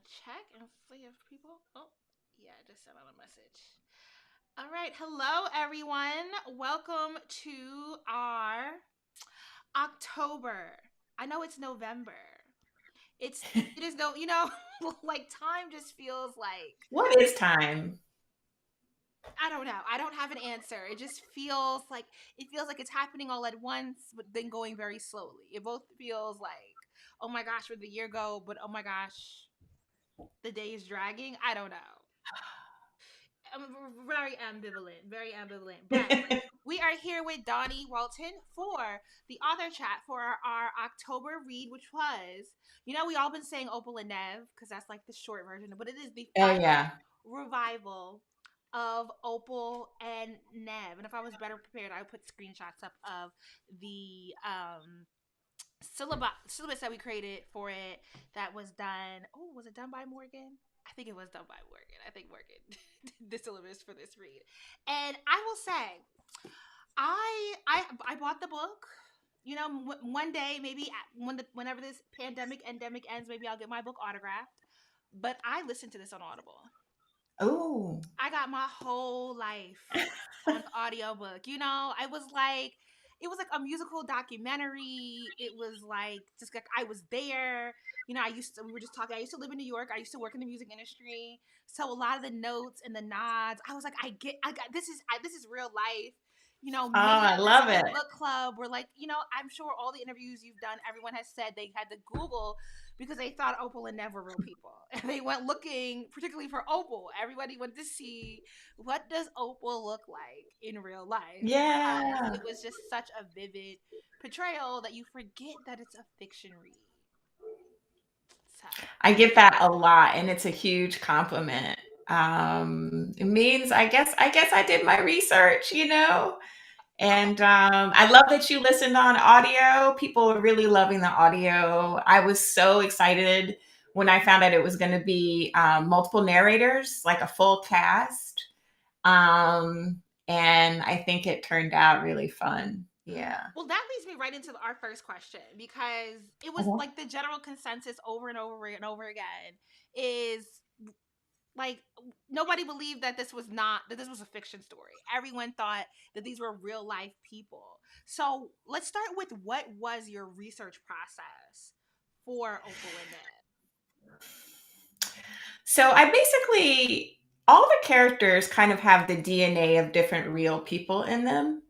check and see if people. Oh, yeah, I just sent out a message. All right. Hello, everyone. Welcome to our October. I know it's November. It is no, like time just feels like What is time? I don't know. I don't have an answer. It feels like it's happening all at once, but then going very slowly. It both feels like, oh my gosh, where'd the year go? But oh my gosh, the day is dragging. I don't know. I'm very ambivalent, very ambivalent. But we are here with Dawnie Walton for the author chat for our October read, which was, we all been saying Opal and Nev because that's like the short version, but it is the Oh final yeah. revival of Opal and Nev. And if I was better prepared, I would put screenshots up of the syllabus that we created for it that was done. Oh, was it done by Morgan? I think it was done by Morgan. I think Morgan did the syllabus for this read. And I will say, I bought the book. One day, maybe whenever this pandemic endemic ends, maybe I'll get my book autographed. But I listened to this on Audible. Oh. I got my whole life on audiobook. It was like a musical documentary. It was like just like I was there. We were just talking. I used to live in New York. I used to work in the music industry. So a lot of the notes and the nods, I was like, I got this is real life. Oh, Many I of us love in the it. book club were like, I'm sure all the interviews you've done, everyone has said they had to Google because they thought Opal and Nev were real people. And they went looking, particularly for Opal. Everybody went to see what does Opal look like in real life because Yeah. it was just such a vivid portrayal that you forget that it's a fiction read. So, I get that a lot and it's a huge compliment. It means I guess I did my research. okay. And I love that you listened on audio. People are really loving the audio. I was so excited when I found out it was going to be multiple narrators, like a full cast. And I think it turned out really fun. Yeah. Well, that leads me right into our first question because it was Mhm. like the general consensus over and over and over again is like nobody believed that this was a fiction story. Everyone thought that these were real life people. So let's start with what was your research process for Opal and Ned? So I basically, all the characters kind of have the DNA of different real people in them.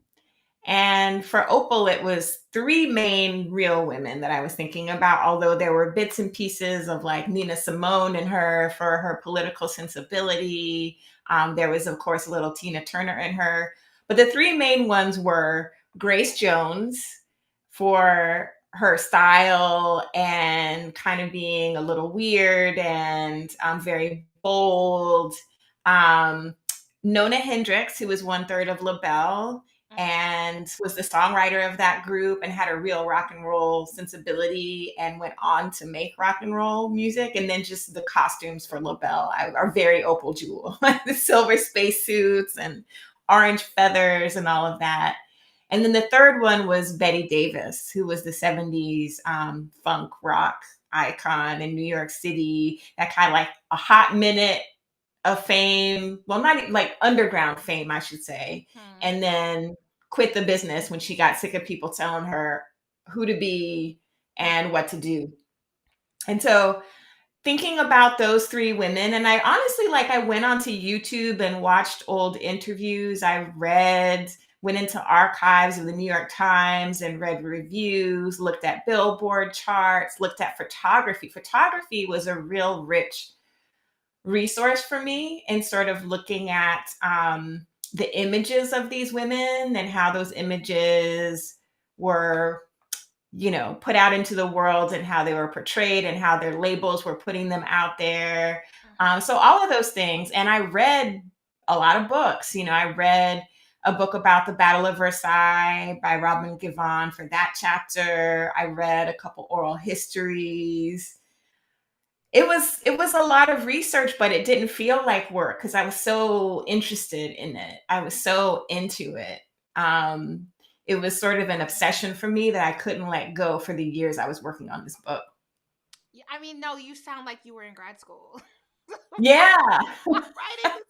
And for Opal, it was three main real women that I was thinking about, although there were bits and pieces of like Nina Simone in her for her political sensibility. There was, of course, a little Tina Turner in her. But the three main ones were Grace Jones for her style and kind of being a little weird and very bold. Um, Nona Hendrix, who was one third of LaBelle Mm-hmm. and was the songwriter of that group and had a real rock and roll sensibility and went on to make rock and roll music. And then just the costumes for LaBelle are very Opal Jewel, the silver spacesuits and orange feathers and all of that. And then the third one was Betty Davis, who was the 70s funk rock icon in New York City, that kind of like a hot minute of fame. Well, not like underground fame, I should say. Hmm. And then quit the business when she got sick of people telling her who to be and what to do. And so thinking about those three women, and I honestly, like, I went onto YouTube and watched old interviews. Went into archives of the New York Times and read reviews, looked at Billboard charts, looked at photography. Photography was a real rich resource for me in sort of looking at the images of these women and how those images were, put out into the world and how they were portrayed and how their labels were putting them out there. Mm-hmm. So all of those things. And I read a lot of books. I read a book about the Battle of Versailles by Robin Givhan for that chapter. I read a couple oral histories. It was a lot of research, but it didn't feel like work because I was so interested in it. I was so into it. Um, it was sort of an obsession for me that I couldn't let go for the years I was working on this book. I mean, no, you sound like you were in grad school. Yeah. Writing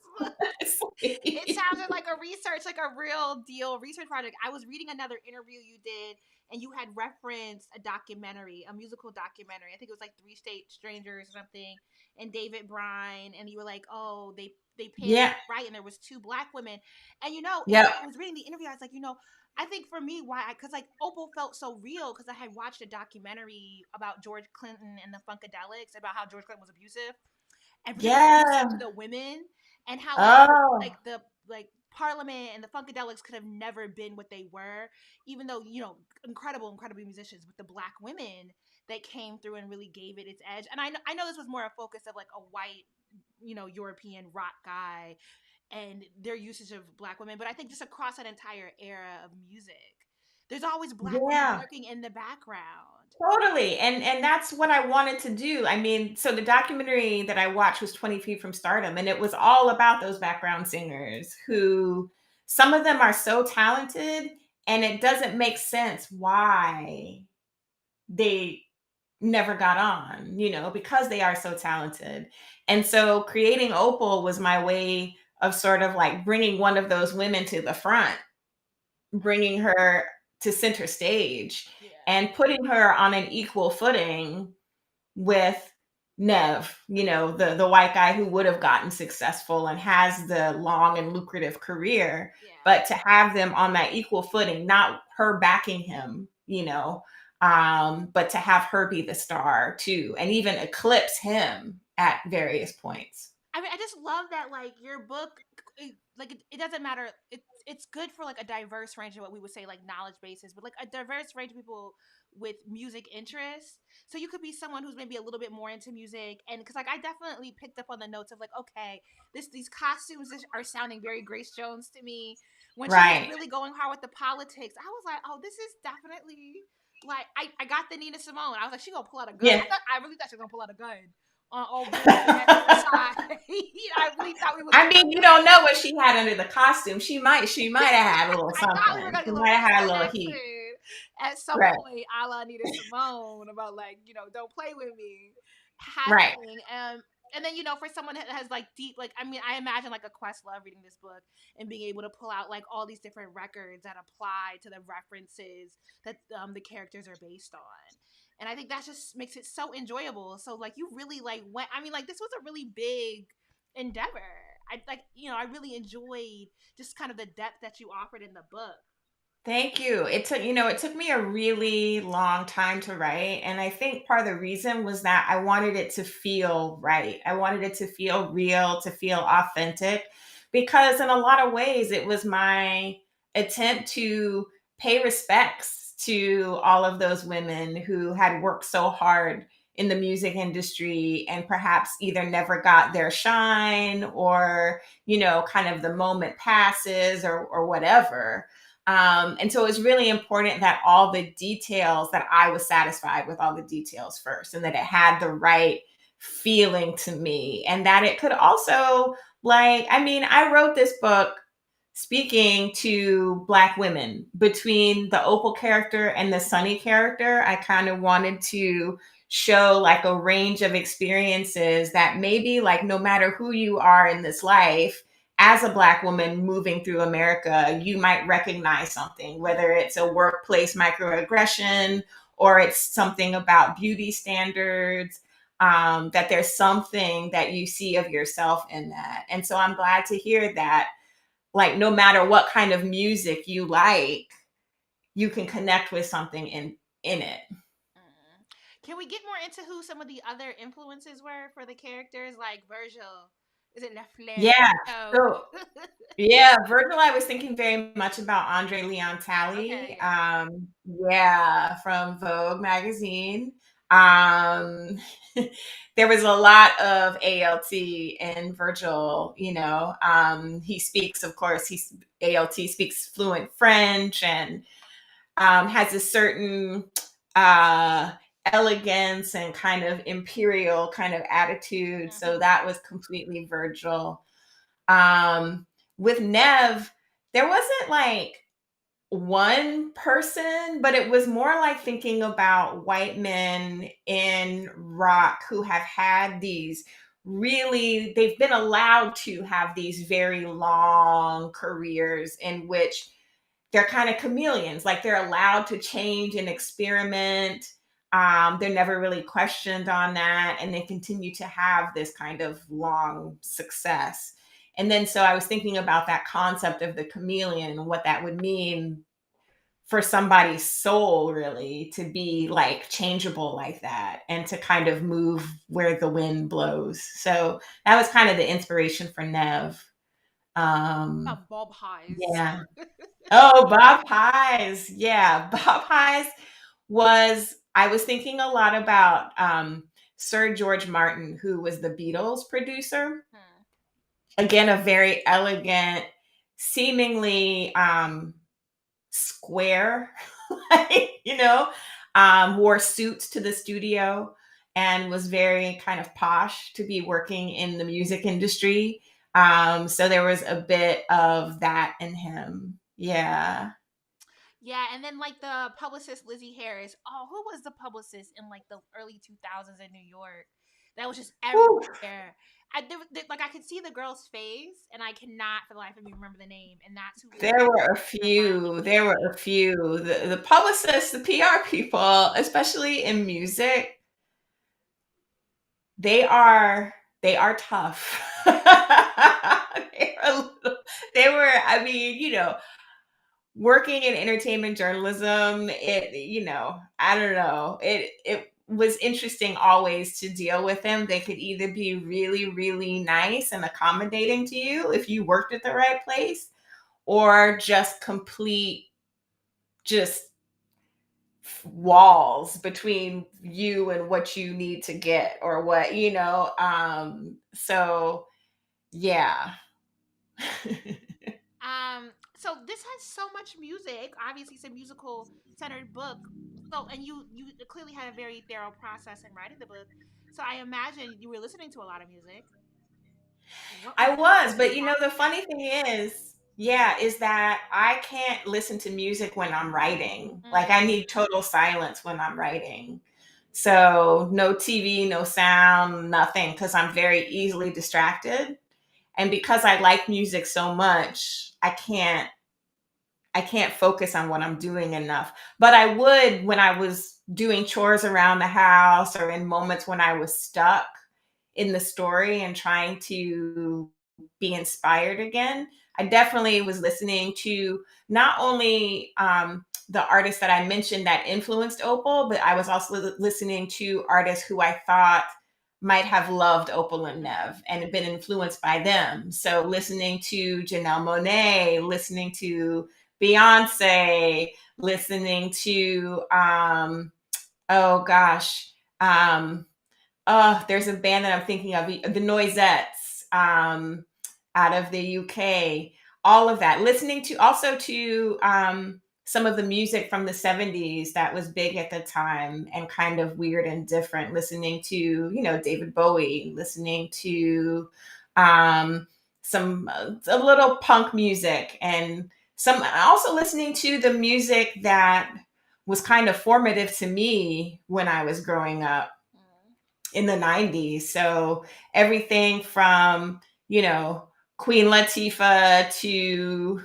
this book. It Sweet. sounded like a research, like a real deal research project. I was reading another interview you did, and you had referenced a documentary, a musical documentary. I think it was like Three State Strangers or something, and David Bryan, and you were like, oh, they painted Yeah. right, and there was two black women, and and Yep. I was reading the interview. I was like, I think for me, why, because like Opal felt so real because I had watched a documentary about George Clinton and the Funkadelics about how George Clinton was abusive, and particularly abusive to Yeah. the women, and how Oh, like Parliament and the Funkadelics could have never been what they were, even though incredible musicians, with the black women that came through and really gave it its edge. And I know this was more a focus of like a white, European rock guy and their usage of black women, but I think just across an entire era of music, there's always black women yeah. lurking in the background. Totally. And that's what I wanted to do. I mean, so the documentary that I watched was 20 Feet from Stardom, and it was all about those background singers who some of them are so talented, and it doesn't make sense why they never got on, because they are so talented. And so creating Opal was my way of sort of like bringing one of those women to the front, bringing her to center stage Yeah. and putting her on an equal footing with Nev, the white guy who would have gotten successful and has the long and lucrative career, Yeah. but to have them on that equal footing, not her backing him, but to have her be the star too, and even eclipse him at various points. I mean, I just love that like your book, it doesn't matter. It's good for like a diverse range of what we would say like knowledge bases, but like a diverse range of people with music interests. So you could be someone who's maybe a little bit more into music, and because like I definitely picked up on the notes of like, okay, these costumes are sounding very Grace Jones to me. When she was Right. really going hard with the politics, I was like, oh, this is definitely like I got the Nina Simone. I was like, she gonna pull out a gun. Yeah. I really thought she was gonna pull out a gun on old boy at Versailles. I really thought we was I gonna mean, you don't know what she had under the costume. She might have had a little I thought we were something. gonna She get a little might have had a Eastern little heat. accent at some Right. point, a la Nina Simone, about like, don't play with me Right. happening. And then, for someone that has like deep, like, I mean, I imagine like a Questlove reading this book and being able to pull out like all these different records that apply to the references that the characters are based on. And I think that just makes it so enjoyable. So like you really like went, I mean, like this was a really big endeavor. I really enjoyed just kind of the depth that you offered in the book. Thank you. It took me a really long time to write. And I think part of the reason was that I wanted it to feel right. I wanted it to feel real, to feel authentic, because in a lot of ways, it was my attempt to pay respects to all of those women who had worked so hard in the music industry and perhaps either never got their shine, or, kind of the moment passes, or whatever. And so it's really important that all the details, that I was satisfied with all the details first, and that it had the right feeling to me. And that it could also, like, I mean, I wrote this book speaking to Black women. Between the Opal character and the Sunny character, I kind of wanted to show like a range of experiences that maybe, like, no matter who you are in this life, as a Black woman moving through America, you might recognize something, whether it's a workplace microaggression or it's something about beauty standards, that there's something that you see of yourself in that. And so I'm glad to hear that, like, no matter what kind of music you like, you can connect with something in it. Mm. Can we get more into who some of the other influences were for the characters, like Virgil? Is it Lefleur? Yeah. Oh, So yeah, Virgil, I was thinking very much about Andre Leon okay, Talley. yeah. Yeah, from Vogue magazine. Um, there was a lot of ALT in Virgil. He speaks, of course, ALT speaks fluent French, and has a certain uh, elegance and kind of imperial kind of attitude. So Hmm. that was completely Virgil. Um, with Nev, there wasn't like one person, but it was more like thinking about white men in rock who have had these really, they've been allowed to have these very long careers in which they're kind of chameleons, like they're allowed to change and experiment. They're never really questioned on that, and they continue to have this kind of long success. And then so I was thinking about that concept of the chameleon and what that would mean for somebody's soul, really, to be like changeable like that and to kind of move where the wind blows. So that was kind of the inspiration for Nev. About Bob Highs. Yeah. Oh, Bob Pies. Yeah, Bob Pies was, I was thinking a lot about Sir George Martin, who was the Beatles producer. Hmm. Again, a very elegant, seemingly square, like, wore suits to the studio and was very kind of posh to be working in the music industry. So there was a bit of that in him. Yeah. Yeah, and then like the publicist Lizzie Harris. Oh, who was the publicist in like the early 2000s in New York? That was just Whew. everywhere. Like I could see the girl's face, and I cannot for the life of me remember the name. And that's who was There were a in the front. few. There were a few. The publicists, the PR people, especially in music, they are they are tough. They were, I mean, working in entertainment journalism, I don't know. It was interesting always to deal with them. They could either be really, really nice and accommodating to you if you worked at the right place, or just complete, just walls between you and what you need to get, or what, so yeah. So this has so much music. Obviously, it's a musical centered book. So, and you clearly had a very thorough process in writing the book. So I imagine you were listening to a lot of music. What was I that was, but process the like? funny thing is, yeah, is that I can't listen to music when I'm writing. Like I Mm, need total silence when I'm writing. So no TV, no sound, nothing, because I'm very easily distracted. And because I like music so much, I can't focus on what I'm doing enough. But I would when I was doing chores around the house, or in moments when I was stuck in the story and trying to be inspired again. I definitely was listening to not only the artists that I mentioned that influenced Opal, but I was also listening to artists who I thought might have loved Opal and mm. Nev and have been influenced by them. So listening to Janelle Monáe, listening to Beyonce, listening to oh gosh, um, there's a band that I'm thinking of, the Noisettes, out of the UK. All of that. Listening to also to some of the music from the 70s that was big at the time and kind of weird and different. Listening to, David Bowie, listening to some a little punk music, and some also listening to the music that was kind of formative to me when I was growing up Mm. in the 90s. So everything from, Queen Latifah to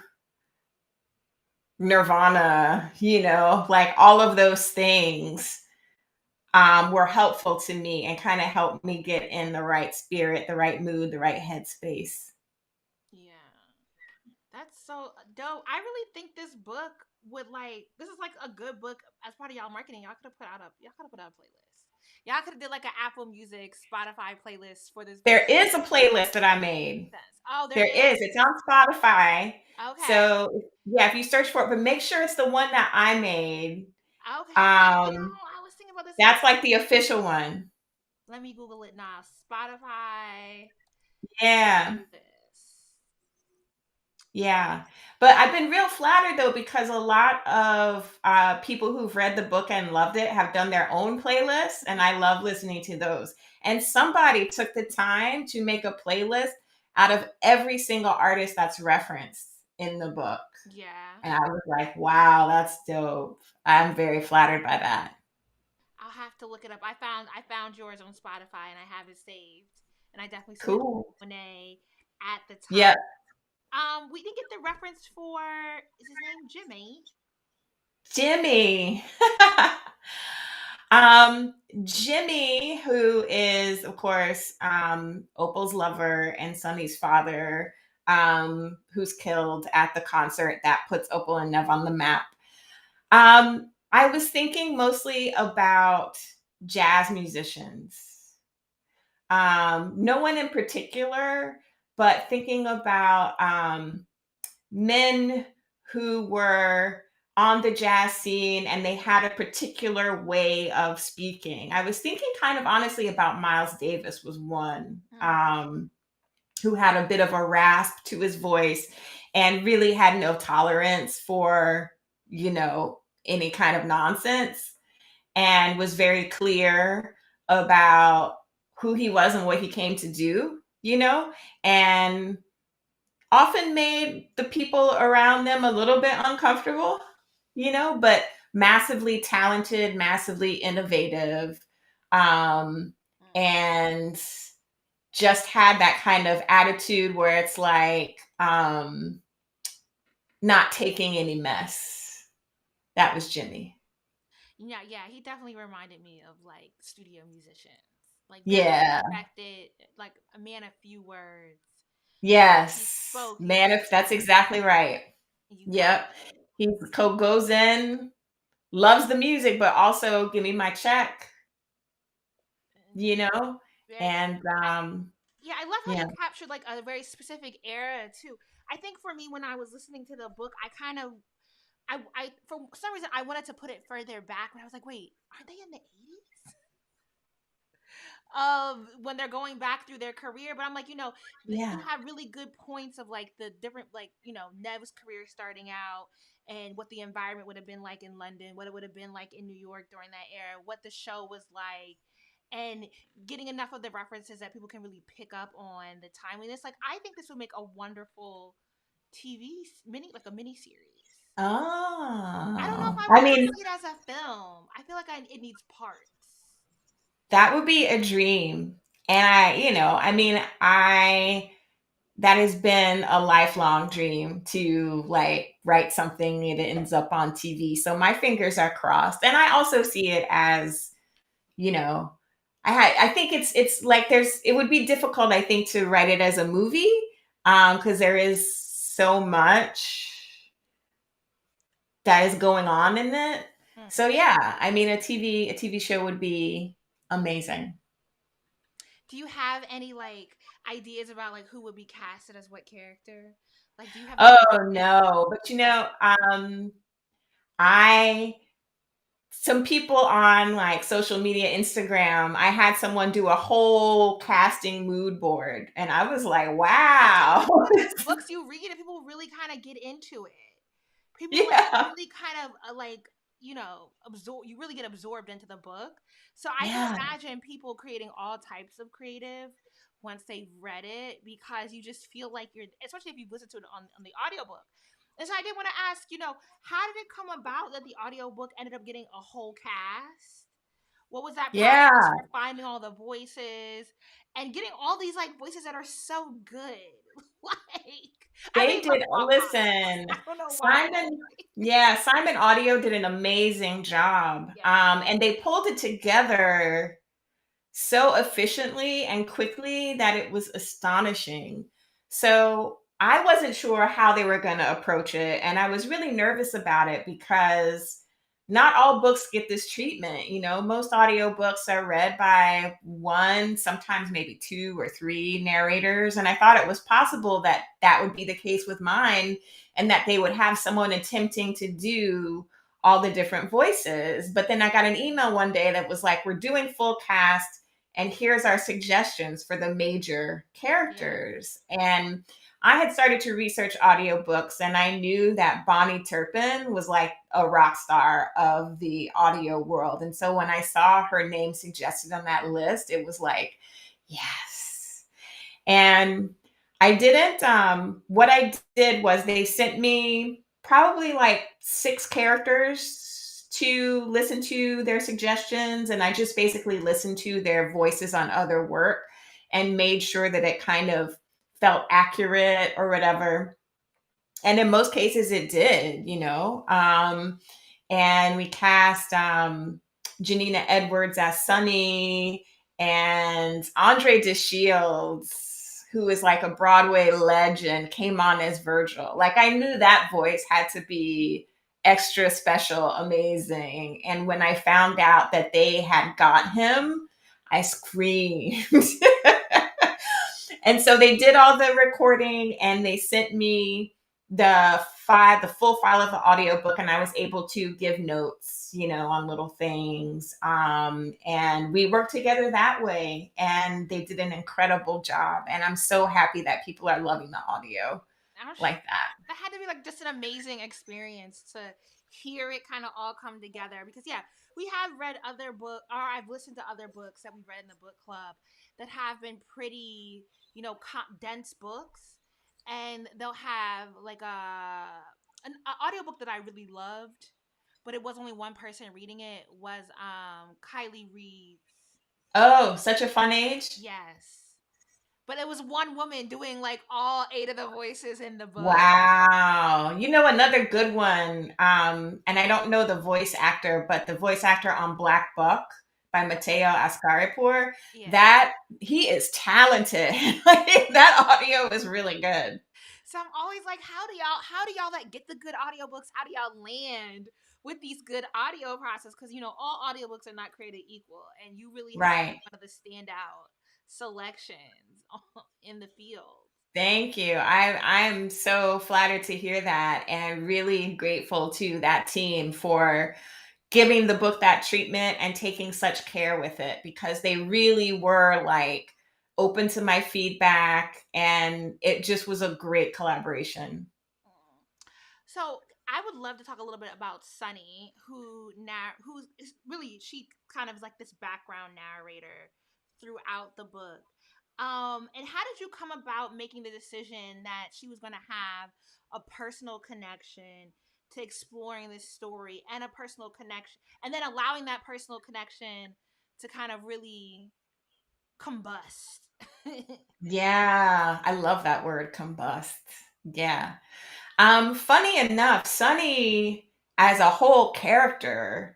Nirvana, like all of those things were helpful to me and kind of helped me get in the right spirit, the right mood, the right headspace. Yeah, that's so dope. I really think this book would like. This is like a good book as part of y'all marketing. Y'all could have put out a playlist. Y'all could have did like an Apple Music, Spotify playlist for this There book. is a playlist that I made. Oh, there There is. is. It's on Spotify. Okay. So yeah, if you search for it, but make sure it's the one that I made. Okay. Um, I was thinking about this. that's like the official one. Let me Google it now. Spotify Yeah. playlist. Yeah. But I've been real flattered though, because a lot of people who've read the book and loved it have done their own playlists, and I love listening to those. And somebody took the time to make a playlist out of every single artist that's referenced in the book. Yeah. And I was like, wow, that's dope. I'm very flattered by that. I'll have to look it up. I found yours on Spotify and I have it saved. And I definitely see the Cool. Monet at the top. Yep. We didn't get the reference for, is his name Jimmy? Jimmy. um, Jimmy, who is, of course, Opal's lover and Sonny's father, who's killed at the concert that puts Opal and Nev on the map. I was thinking mostly about jazz musicians. No one in particular, but thinking about men who were on the jazz scene and they had a particular way of speaking. I was thinking kind of honestly about Miles Davis was one, Mm, who had a bit of a rasp to his voice and really had no tolerance for, any kind of nonsense, and was very clear about who he was and what he came to do, and often made the people around them a little bit uncomfortable, but massively talented, massively innovative, um, mm. and just had that kind of attitude where it's like, not taking any mess. That was Jimmy. Yeah, yeah, he definitely reminded me of like studio musicians. Like very Yeah. respected, like a man of few words. He Yes. spoke, he Man, if that's exactly right. you got Yep. He goes in, loves the music, but also give me my check, it. you know? Very, And I, yeah, I love how yeah. you captured like a very specific era too. I think for me, when I was listening to the book, I kind of, I for some reason I wanted to put it further back, but I was like, wait, aren't they in the 80s? Of when they're going back through their career, but I'm like, you Yeah. have really good points of like the different, like, Nev's career starting out and what the environment would have been like in London, what it would have been like in New York during that era, what the show was like, and getting enough of the references that people can really pick up on the timeliness. Like, I think this would make a wonderful mini, like a mini series. I don't know if Oh. I I want to mean, see it as a film. I feel like it needs parts. that would be a dream. And I mean, that has been a lifelong dream to like write something that ends up on TV. So my fingers are crossed. And I also see it as, you know, I think it's like it would be difficult, I think, to write it as a movie, because there is so much that is going on in it. So Mhm. yeah, I mean, a TV show would be amazing. Do you have any like ideas about like who would be casted as what character? Like, do you have any Oh like no, but that? I some people on like social media, Instagram, I had someone do a whole casting mood board, and I was like, I think wow. that's one of those books you read and people really kind of get into it. People like Yeah, really kind of like absorb. You really get absorbed into the book. So I can yeah, imagine people creating all types of creative once they've read it, because you just feel like you're, especially if you've listened to it on the audiobook. And so I did want to ask, how did it come about that the audiobook ended up getting a whole cast? What was that yeah. process for finding all the voices and getting all these like voices that are so good? Like, I They really love did. pop pops. Listen, I don't know why. Simon. Yeah, Simon Audio did an amazing job, Yeah. and they pulled it together so efficiently and quickly that it was astonishing. So I wasn't sure how they were going to approach it. And I was really nervous about it because not all books get this treatment. Most audiobooks are read by one, sometimes maybe two or three narrators. And I thought it was possible that that would be the case with mine, and that they would have someone attempting to do all the different voices. But then I got an email one day that was like, we're doing full cast, and here's our suggestions for the major Yeah. characters. And I had started to research audiobooks, and I knew that Bonnie Turpin was like a rock star of the audio world. And so when I saw her name suggested on that list, it was like, yes. And I didn't. What I did was they sent me probably like 6 characters to listen to their suggestions, and I just basically listened to their voices on other work and made sure that it kind of felt accurate or whatever. And in most cases, it did, you know. And we cast Janina Edwards as Sunny and Andre DeShields, who is like a Broadway legend, came on as Virgil. Like I knew that voice had to be extra special, amazing. And when I found out that they had got him, I screamed. And so they did all the recording and they sent me the full file of the audiobook, and I was able to give notes, you know, on little things. And we worked together that way, and they did an incredible job. And I'm so happy that people are loving the audio I'm like that. that had to be like just an amazing experience to hear it kind of all come together, because yeah, we have read other book, or I've listened to other books that we read in the book club that have been pretty, dense books, and they'll have like a audiobook that I really loved, but it was only one person reading it, was Kylie Reed's. Oh, such a fun age. Yes. But it was one woman doing like all 8 of the voices in the book. Wow. You know, another good one, and I don't know the voice actor, but the voice actor on Black Buck by Mateo Ascaripour, Yeah. that he is talented. Like, that audio is really good. So I'm always like, how do y'all like get the good audiobooks? How do y'all land with these good audio process? Because all audiobooks are not created equal, and you really have Right. one of the standout selections in the field. Thank you. I'm so flattered to hear that and really grateful to that team for giving the book that treatment and taking such care with it, because they really were like open to my feedback, and it just was a great collaboration. Mm. So I would love to talk a little bit about Sunny, who's really, she kind of is like this background narrator throughout the book. And how did you come about making the decision that she was going to have a personal connection to exploring this story, and a personal connection, and then allowing that personal connection to kind of really combust? Yeah, I love that word, combust. Yeah. Funny enough, Sunny as a whole character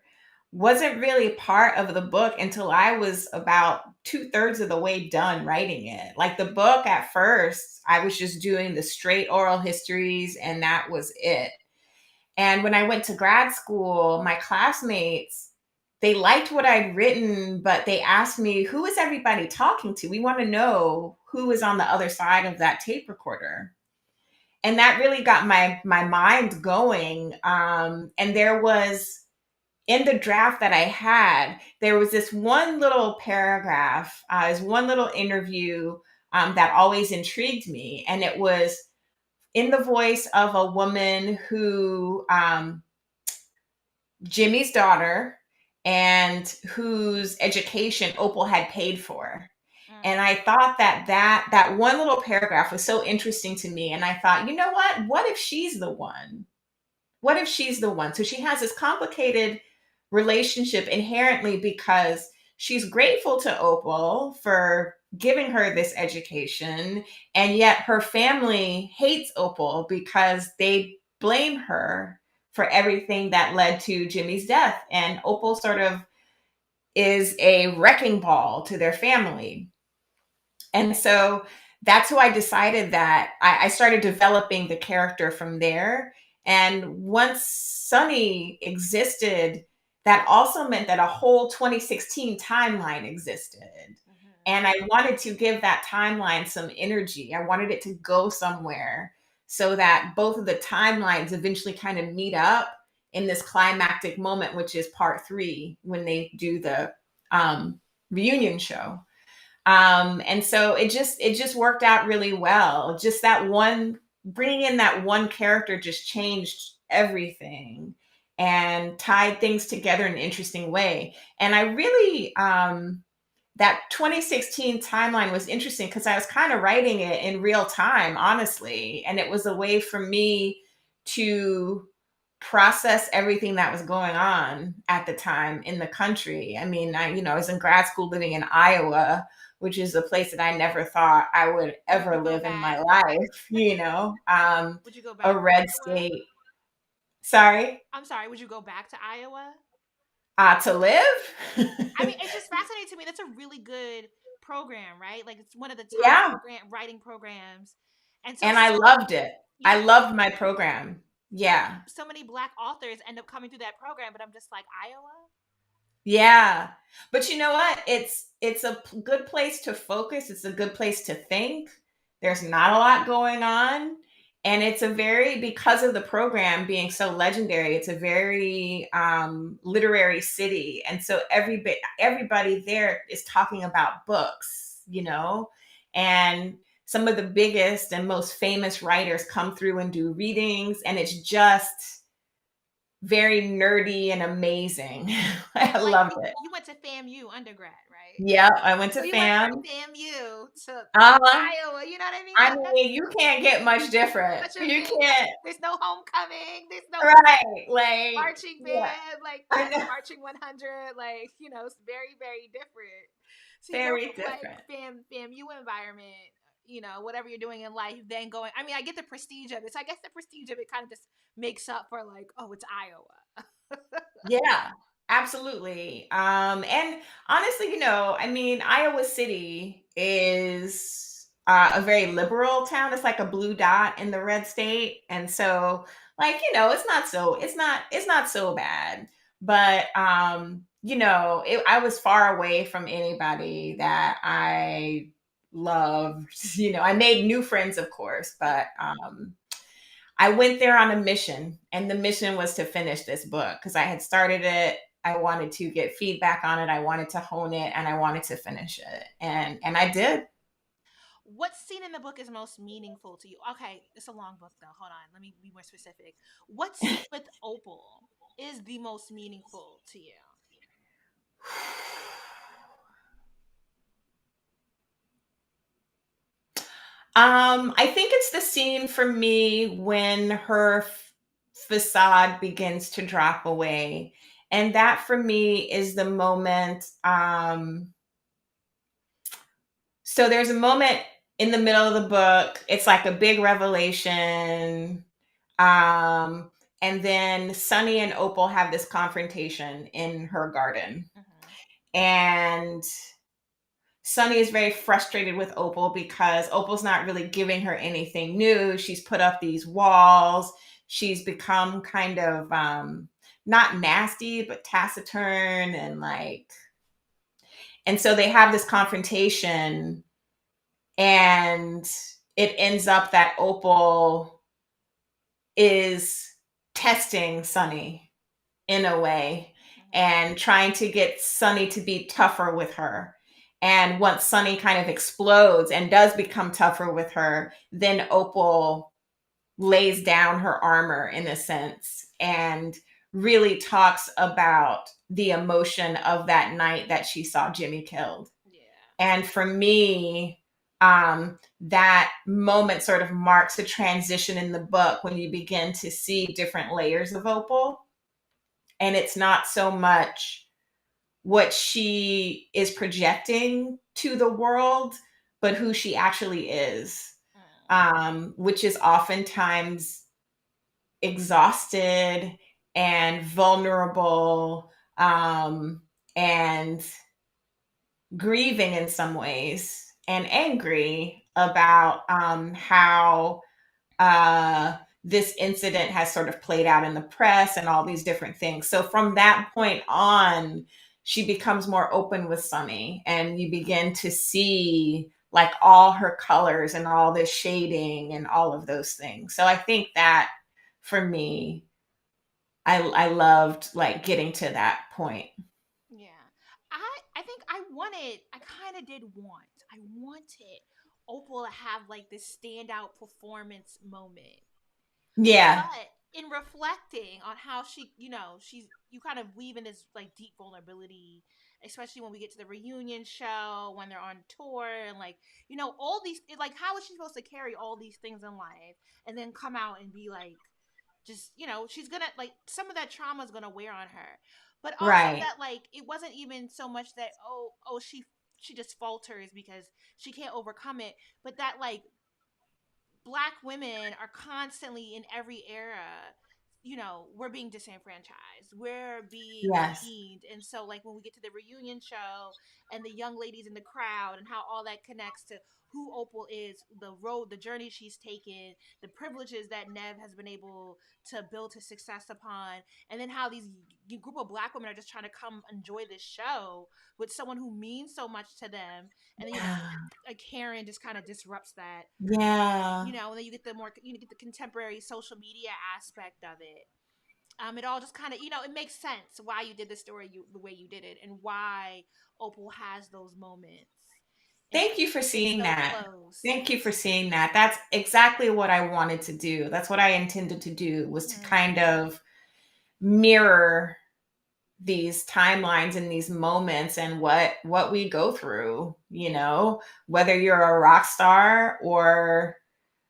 wasn't really part of the book until I was about 2/3 of the way done writing it. Like the book at first, I was just doing the straight oral histories and that was it. And when I went to grad school, my classmates, they liked what I'd written, but they asked me, who is everybody talking to? We want to know who is on the other side of that tape recorder. And that really got my mind going. And there was, in the draft that I had, there was this one little paragraph, this one little interview that always intrigued me, and it was in the voice of a woman who, Jimmy's daughter, and whose education Opal had paid for. And Mm. I thought that one little paragraph was so interesting to me. And I thought, you know what? What if she's the one? What if she's the one? So she has this complicated relationship inherently because she's grateful to Opal for giving her this education, and yet her family hates Opal because they blame her for everything that led to Jimmy's death. And Opal sort of is a wrecking ball to their family. And so that's who I decided that I started developing the character from there. And once Sunny existed, that also meant that a whole 2016 timeline existed. Mhm. And I wanted to give that timeline some energy. I wanted it to go somewhere so that both of the timelines eventually kind of meet up in this climactic moment, which is part 3 when they do the um, reunion show. And so it just worked out really well. Just that one, bringing in that one character just changed everything and tied things together in an interesting way. And I really that 2016 timeline was interesting because I was kind of writing it in real time, honestly. And it was a way for me to process everything that was going on at the time in the country. I mean, I was in grad school living in Iowa, which is a place that I never thought I would Would you ever go live in back? my life, Would you go a back to red Iowa? state. Sorry, I'm sorry, would you go back to Iowa? to live? I mean, it's just fascinating to me. That's a really good program, right? Like it's one of the top Yeah. program writing programs. And so And I so loved it. yeah, I loved my program. Yeah. so many black authors end up coming through that program, but I'm just like, Iowa? Yeah. But you know what? It's a good place to focus. It's a good place to think. There's not a lot going on. And it's a very, because of the program being so legendary, it's a very literary city. And so everybody there is talking about books. And some of the biggest and most famous writers come through and do readings. And it's just very nerdy and amazing. I And like loved it. you went to FAMU undergrad, right? Yeah, I went So to you went from FAM. FAMU to Uh-huh. Iowa, you know what I mean? I Like that's mean, you can't get much different. such a You big can't. there's no homecoming, there's no Right. Like, marching yeah, band, like I class know. marching 100, like, it's very, very different. So you go Very from like different. FAMU environment, whatever you're doing in life, then going, I mean, I get the prestige of it. So I guess the prestige of it kind of just makes up for like, oh, it's Iowa. Yeah, absolutely. And honestly, I mean, Iowa City is a very liberal town. It's like a blue dot in the red state, and so, like, it's not so bad. But I was far away from anybody that I loved. I made new friends, of course, Yeah. but I went there on a mission, and the mission was to finish this book because I had started it. I wanted to get feedback on it. I wanted to hone it, and I wanted to finish it, and I did. What scene in the book is most meaningful to you? Okay, it's a long book though. Hold on. Let me be more specific. What scene with Opal is the most meaningful to you? I think it's the scene for me when her facade begins to drop away, and that for me is the moment. So there's a moment in the middle of the book. It's like a big revelation. Um, and then Sunny and Opal have this confrontation in her garden. Mm-hmm. And Sunny is very frustrated with Opal because Opal's not really giving her anything new. She's put up these walls. She's become kind of not nasty, but taciturn and so they have this confrontation, and it ends up that Opal is testing Sunny in a way and trying to get Sunny to be tougher with her. And once Sunny kind of explodes and does become tougher with her, then Opal lays down her armor in a sense and really talks about the emotion of that night that she saw Jimmy killed. Yeah. And for me, that moment sort of marks a transition in the book when you begin to see different layers of Opal. And it's not so much what she is projecting to the world, but who she actually is, Mm. which is oftentimes exhausted and vulnerable, and grieving in some ways and angry about how this incident has sort of played out in the press and all these different things. So from that point on, she becomes more open with Sunny, and you begin to see like all her colors and all this shading and all of those things. So I think that for me, I loved like getting to that point. Yeah. I think I kind of did want. I wanted Opal to have like this standout performance moment. Yeah. But in reflecting on how she's you kind of weave in this like deep vulnerability especially when we get to the reunion show, when they're on tour, and like, all these, like, how is she supposed to carry all these things in life and then come out and be like, just, she's gonna, like, some of that trauma is gonna wear on her. But also Right. that, like, it wasn't even so much that, she just falters because she can't overcome it, but that, like, black women are constantly in every era, we're being disenfranchised, we're being Yes. demeaned. And so, like, when we get to the reunion show and the young ladies in the crowd and how all that connects to who Opal is, the road, the journey she's taken, the privileges that Nev has been able to build his success upon, and then how these group of black women are just trying to come enjoy this show with someone who means so much to them. And then, Yeah. like, Karen just kind of disrupts that, Yeah. and then you get the contemporary social media aspect of it. It all just kind of, it makes sense why you did the story the way you did it, and why Opal has those moments, and Thank you for it's seeing so that. close. Thank you for seeing that. That's exactly what I wanted to do. That's what I intended to do, was to Mm-hmm. kind of mirror these timelines and these moments and what we go through, whether you're a rock star or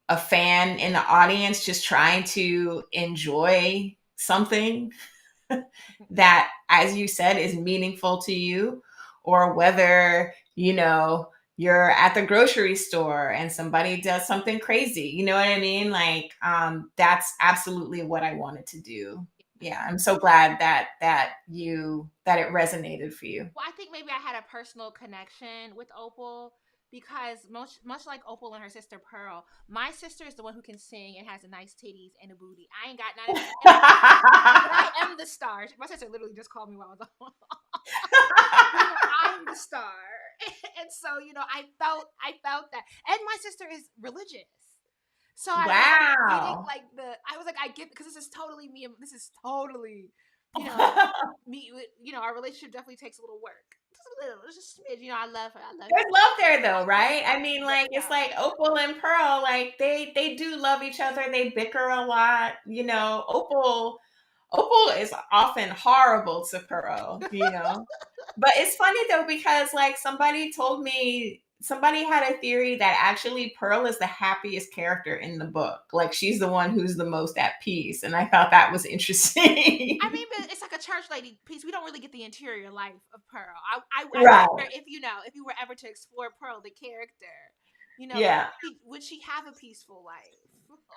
a fan in the audience just trying to enjoy something that, as you said, is meaningful to you, or whether, you're at the grocery store and somebody does something crazy. You know what I mean? Like, that's absolutely what I wanted to do. Yeah, I'm so glad that it resonated for you. Well, I think maybe I had a personal connection with Opal because much like Opal and her sister Pearl, my sister is the one who can sing and has a nice titties and a booty. I ain't got none of that, but I am the star. My sister literally just called me while I was on. I'm the star. And so, I felt that. And my sister is religious. So I was like getting Wow. like I was like, I get, because this is totally me. This is totally, you know, me. Our relationship definitely takes a little work. Just a little, just a smidge. I love her. I love There's love there though, her. right? I mean, like, it's like Opal and Pearl, like they do love each other. They bicker a lot. Opal is often horrible to Pearl. But it's funny though, because like somebody had a theory that actually Pearl is the happiest character in the book. Like, she's the one who's the most at peace. And I thought that was I interesting. mean, but it's like a church lady piece. We don't really get the interior life of Pearl. I Right. wonder if you were ever to explore Pearl, the character, Yeah. would she have a peaceful life?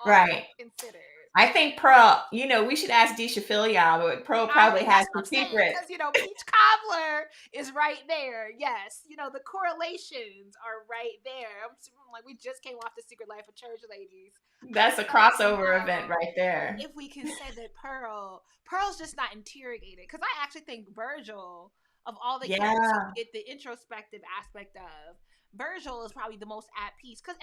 All Right. considered. I think Pearl, we should ask Disha Philia, but Pearl I probably mean, has that's what some I'm saying, secrets. because Peach Cobbler is right there. Yes, the correlations are right there. I'm like, we just came off the Secret Life of Church Ladies. I That's a don't crossover event know right there. if we can say that Pearl's just not interrogated, because I actually think Virgil, of all the characters who Yeah. get the introspective aspect of, Virgil is probably the most at peace, because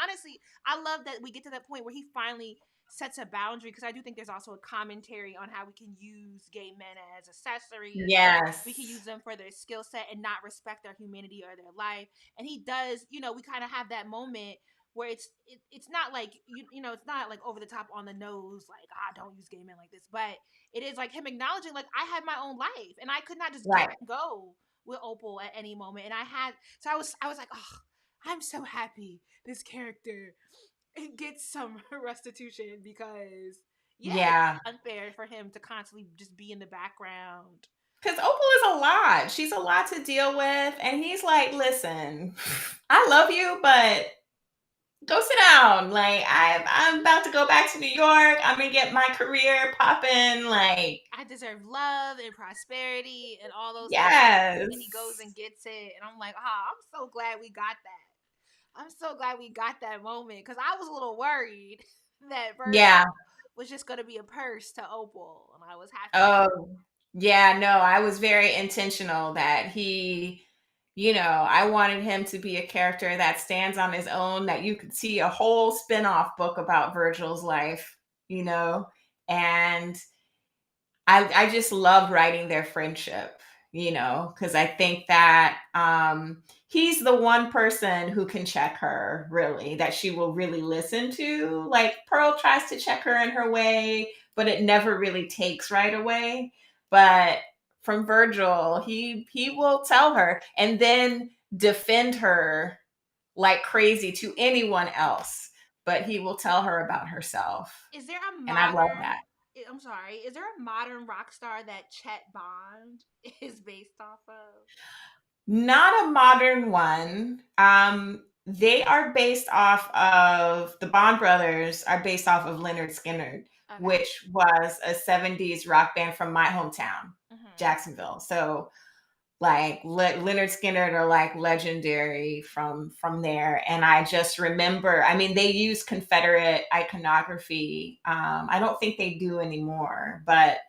honestly, I love that we get to that point where he finally sets a boundary, because I do think there's also a commentary on how we can use gay men as accessories. We can Yes. use them for their skill set and not respect their humanity or their life. And he does, we kind of have that moment where it's not like it's not like over the top on the nose, like, don't use gay men like this, but it is like him acknowledging, like, I had my own life and I could not just get Right. and go with Opal at any moment. And I was like, oh, I'm so happy this character gets some restitution, because it's Yeah. unfair for him to constantly just be in the background. Because Opal is a lot. She's a lot to deal with. And he's like, listen, I love you, but go sit down. Like, I'm about to go back to New York. I'm gonna get my career popping. Like, I deserve love and prosperity and all those things. yes. And he goes and gets it. And I'm like, I'm so glad we got that. I'm so glad we got that moment, because I was a little worried that Virgil Yeah. was just going to be a purse to Opal. And I was happy. Oh, yeah, no, I was very intentional that I wanted him to be a character that stands on his own, that you could see a whole spin-off book about Virgil's life, and I just loved writing their friendship, because I think that he's the one person who can check her, really, that she will really listen to. Like, Pearl tries to check her in her way, but it never really takes right away. But from Virgil. He will tell her and then defend her like crazy to anyone else, but he will tell her about herself. Is there a And I love modern? that. I'm sorry. Is there a modern rock star that Chet Bond is based off of? Not a modern one. They are based off of the Bond brothers are based off of Leonard Skinner, Okay. which was a 70s rock band from my hometown, Hmm. Jacksonville. So like Leonard Skinner are like legendary from there. And I just remember, I mean, they use Confederate iconography. I don't think they do anymore, but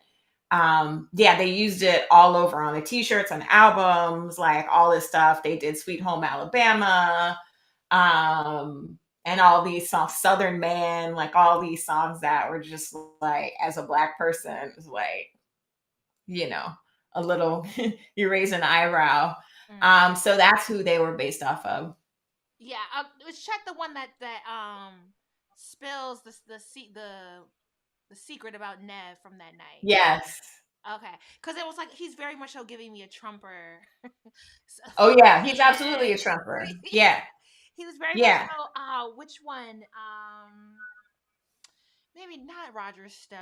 yeah, they used it all over on the t-shirts, on albums, like all this stuff. They did Sweet Home Alabama, and all these songs, Southern Man, like all these songs that were just like, as a black person, it was like, you know, a little, you raise an eyebrow. Mm. So that's who they were based off of. Yeah. Was Chet the one that spills the secret about Nev from that night? Yes. Okay, because it was like he's very much so giving me a Trumper Oh yeah, he's absolutely a vibe. trumper. Yeah. He was very much Yeah. so. Which one? Maybe not Roger Stone.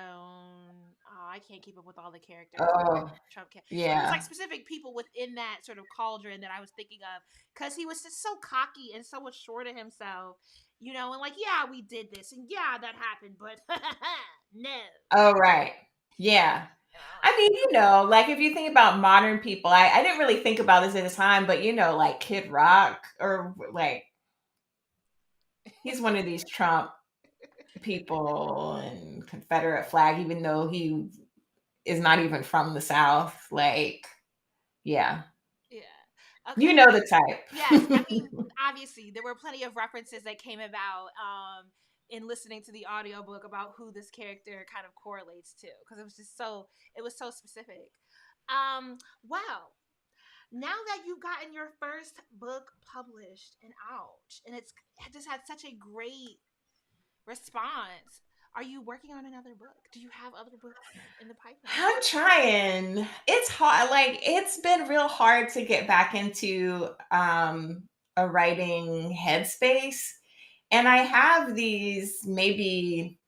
Oh, I can't keep up with all the characters. Oh Trump. It was like yeah. specific people within that sort of cauldron that I was thinking of because he was just so cocky and so assured of himself, and like, yeah, we did this and yeah, that happened, but no, Oh right. Yeah. I mean, like if you think about modern people, I didn't really think about this at the time, but like Kid Rock or like he's one of these Trump people and Confederate flag, even though he is not even from the South. Like, yeah, yeah. you Okay. know the type. Yes, I mean, obviously, there were plenty of references that came about in listening to the audiobook about who this character kind of correlates to because it was so specific. Wow. Now that you've gotten your first book published and out, and it just had such a great response, are you working on another book? Do you have other books in the pipeline? I'm trying. It's hard. Like it's been real hard to get back into a writing headspace. And I have these maybe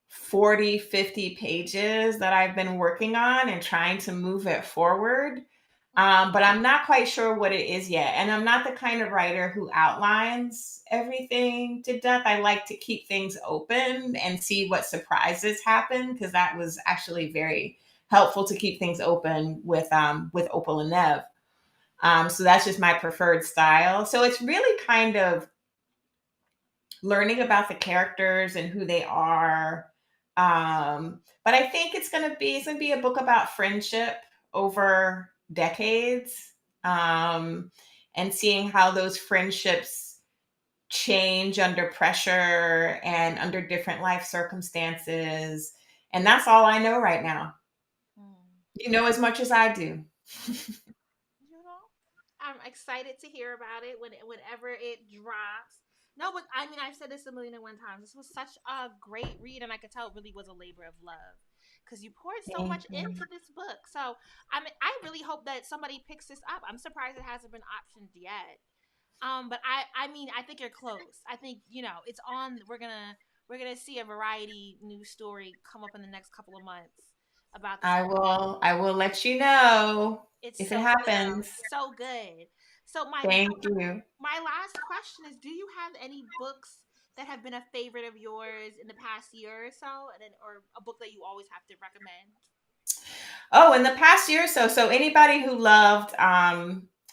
40, 50 pages that I've been working on and trying to move it forward. But I'm not quite sure what it is yet. And I'm not the kind of writer who outlines everything to death. I like to keep things open and see what surprises happen because that was actually very helpful to keep things open with Opal and Nev. So that's just my preferred style. So it's really kind of learning about the characters and who they are. But I think it's gonna be a book about friendship over decades, um, and seeing how those friendships change under pressure and under different life circumstances. And that's all I know right now. Mm. You know as much as I do. You know, I'm excited to hear about it whenever it drops. No, but I mean, I've said this a million and one times. This was such a great read, and I could tell it really was a labor of love because you poured so Thank much you. into this book. So I really hope that somebody picks this up. I'm surprised it hasn't been optioned yet. But I mean, I think you're close. I think it's on. We're gonna see a variety news story come up in the next couple of months about this book. I will let you know It's if it so good, happens. so good. So Thank you. my last question is: do you have any books that have been a favorite of yours in the past year or so, or a book that you always have to recommend? Oh, in the past year or so, so anybody who loved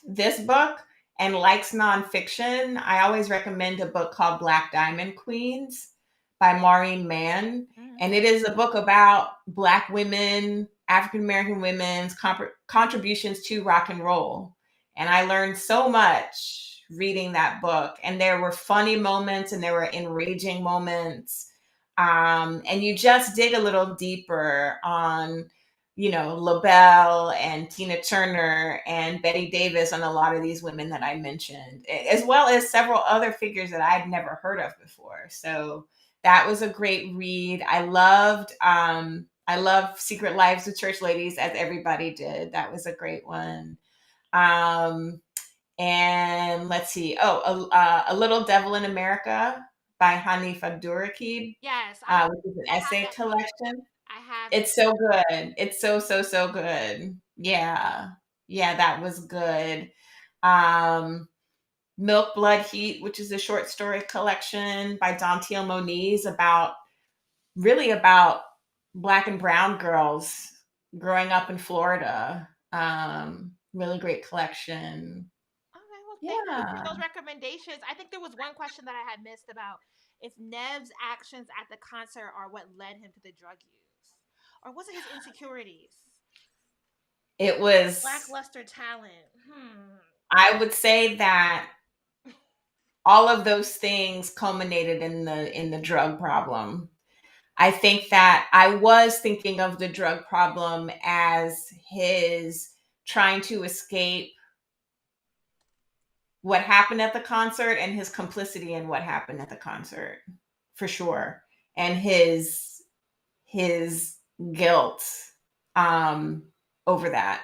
this book and likes nonfiction, I always recommend a book called Black Diamond Queens by Maureen Mann. Mm. And it is a book about Black women, African American women's contributions to rock and roll. And I learned so much reading that book. And there were funny moments and there were enraging moments. And you just dig a little deeper on LaBelle and Tina Turner and Betty Davis and a lot of these women that I mentioned, as well as several other figures that I'd never heard of before. So that was a great read. I loved I love Secret Lives of Church Ladies, as everybody did. That was a great one. Um, and let's see. Oh, A Little Devil in America by Hanif Abdurraqib, Yes, which is an I have essay that book. collection. I have it. It's so good. It's so, so, so good. Yeah. Yeah, that was good. Um, Milk, Blood, Heat, which is a short story collection by Dontiel Moniz about really about black and brown girls growing up in Florida. Really great collection. Okay, well, thank you for Yeah. those recommendations. I think there was one question that I had missed about if Nev's actions at the concert are what led him to the drug use, or was it his insecurities? It was, Lackluster talent. Hmm. I would say that all of those things culminated in the drug problem. I think that I was thinking of the drug problem as his trying to escape what happened at the concert and his complicity in what happened at the concert, for sure, and his guilt um over that,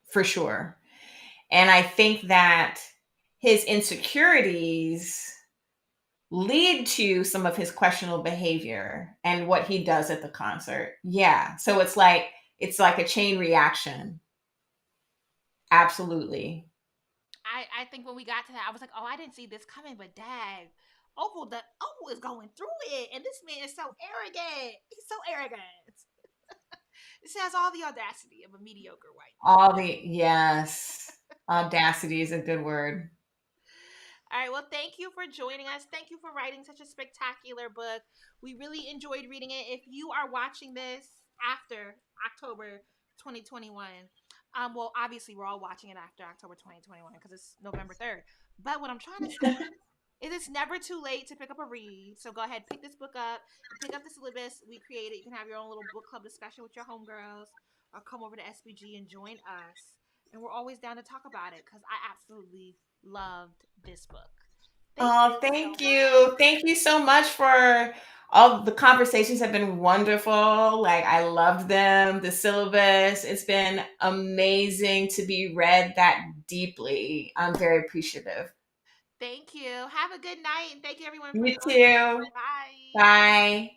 for sure. And I think that his insecurities lead to some of his questionable behavior and what he does at the concert. Yeah. So it's like a chain reaction. Absolutely. I think when we got to that, I was like, oh, I didn't see this coming, but dang, Opal is going through it, and this man is so arrogant. He's so arrogant. This has all the audacity of a mediocre white man. All the yes. Audacity is a good word. All right. Well, thank you for joining us. Thank you for writing such a spectacular book. We really enjoyed reading it. If you are watching this after October 2021, well, obviously we're all watching it after October 2021 because it's November 3rd. But what I'm trying to say is it's never too late to pick up a read. So go ahead, pick this book up, pick up the syllabus we created. You can have your own little book club discussion with your homegirls or come over to SBG and join us. And we're always down to talk about it because I absolutely loved this book. Thank Oh, you so thank much. you. Thank you so much for all the conversations have been wonderful. Like I loved them. The syllabus, it's been amazing to be read that deeply. I'm very appreciative. Thank you. Have a good night and thank you everyone for You joining us. too. Bye. Bye.